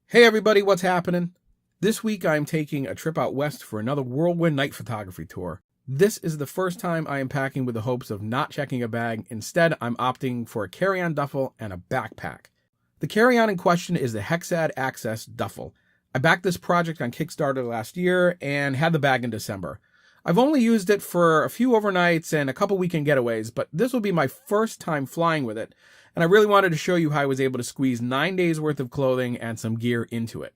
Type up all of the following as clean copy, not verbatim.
Hey everybody, what's happening? This week I'm taking a trip out west for another whirlwind night photography tour. This is the first time I am packing with the hopes of not checking a bag. Instead, I'm opting for a carry-on duffel and a backpack. The carry-on in question is the Hexad Access Duffel. I backed this project on Kickstarter last year and had the bag in December. I've only used it for a few overnights and a couple weekend getaways, but this will be my first time flying with it, and I really wanted to show you how I was able to squeeze 9 days worth of clothing and some gear into it.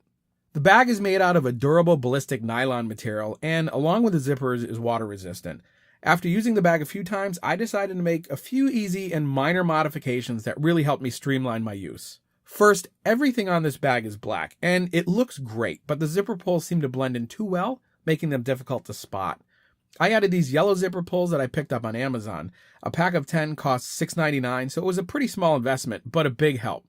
The bag is made out of a durable ballistic nylon material, and along with the zippers is water resistant. After using the bag a few times, I decided to make a few easy and minor modifications that really helped me streamline my use. First, everything on this bag is black, and it looks great, but the zipper pulls seem to blend in too well, making them difficult to spot. I added these yellow zipper pulls that I picked up on Amazon. A pack of 10 costs $6.99, so it was a pretty small investment, but a big help.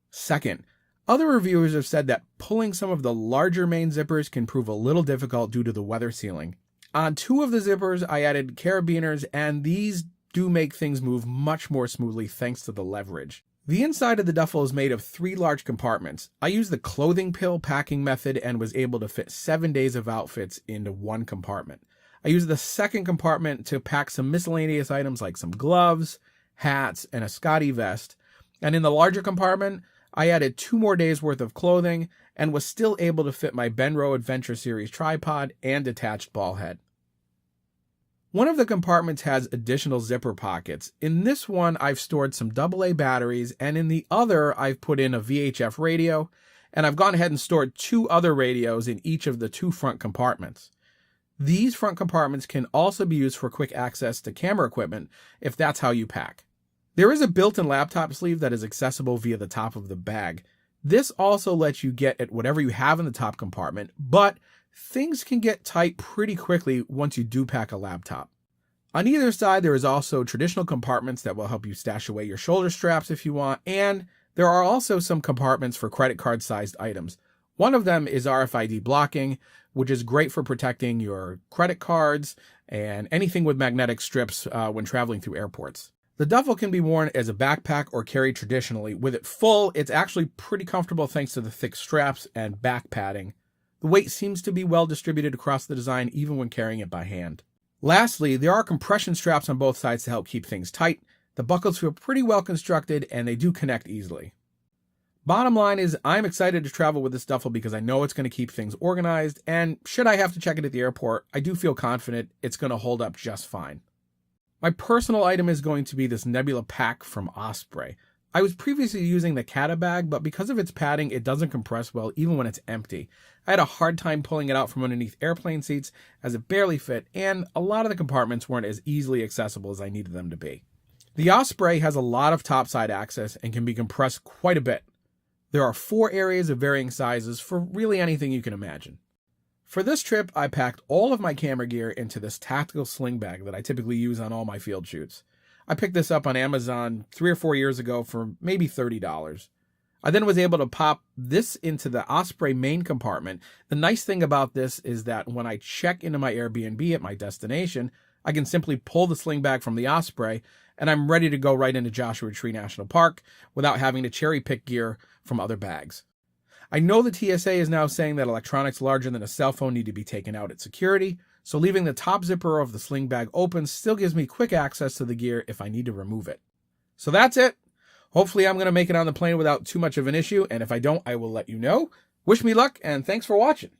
Second, other reviewers have said that pulling some of the larger main zippers can prove a little difficult due to the weather sealing. On 2 of the zippers, I added carabiners, and these do make things move much more smoothly thanks to the leverage. The inside of the duffel is made of 3 large compartments. I used the clothing pill packing method and was able to fit 7 days of outfits into one compartment. I used the second compartment to pack some miscellaneous items like some gloves, hats, and a Scotty vest. And in the larger compartment, I added 2 more days worth of clothing and was still able to fit my Benro Adventure Series tripod and detached ball head. One of the compartments has additional zipper pockets. In this one, I've stored some AA batteries, and in the other, I've put in a VHF radio, and I've gone ahead and stored 2 other radios in each of the 2 front compartments. These front compartments can also be used for quick access to camera equipment if that's how you pack. There is a built-in laptop sleeve that is accessible via the top of the bag. This also lets you get at whatever you have in the top compartment, but things can get tight pretty quickly once you do pack a laptop. On either side, there is also traditional compartments that will help you stash away your shoulder straps if you want, and there are also some compartments for credit card-sized items. One of them is RFID blocking, which is great for protecting your credit cards and anything with magnetic strips when traveling through airports. The duffel can be worn as a backpack or carried traditionally. With it full, it's actually pretty comfortable thanks to the thick straps and back padding. The weight seems to be well distributed across the design even when carrying it by hand. Lastly, there are compression straps on both sides to help keep things tight. The buckles feel pretty well constructed and they do connect easily. Bottom line is, I'm excited to travel with this duffel because I know it's going to keep things organized, and should I have to check it at the airport, I do feel confident it's going to hold up just fine. My personal item is going to be this Nebula pack from Osprey. I was previously using the Cata bag, but because of its padding, it doesn't compress well even when it's empty. I had a hard time pulling it out from underneath airplane seats as it barely fit, and a lot of the compartments weren't as easily accessible as I needed them to be. The Osprey has a lot of topside access and can be compressed quite a bit. There are 4 areas of varying sizes for really anything you can imagine. For this trip, I packed all of my camera gear into this tactical sling bag that I typically use on all my field shoots. I picked this up on Amazon 3 or 4 years ago for maybe $30. I then was able to pop this into the Osprey main compartment. The nice thing about this is that when I check into my Airbnb at my destination, I can simply pull the sling bag from the Osprey and I'm ready to go right into Joshua Tree National Park without having to cherry pick gear from other bags. I know the TSA is now saying that electronics larger than a cell phone need to be taken out at security, so leaving the top zipper of the sling bag open still gives me quick access to the gear if I need to remove it. So that's it. Hopefully I'm going to make it on the plane without too much of an issue, and if I don't, I will let you know. Wish me luck, and thanks for watching.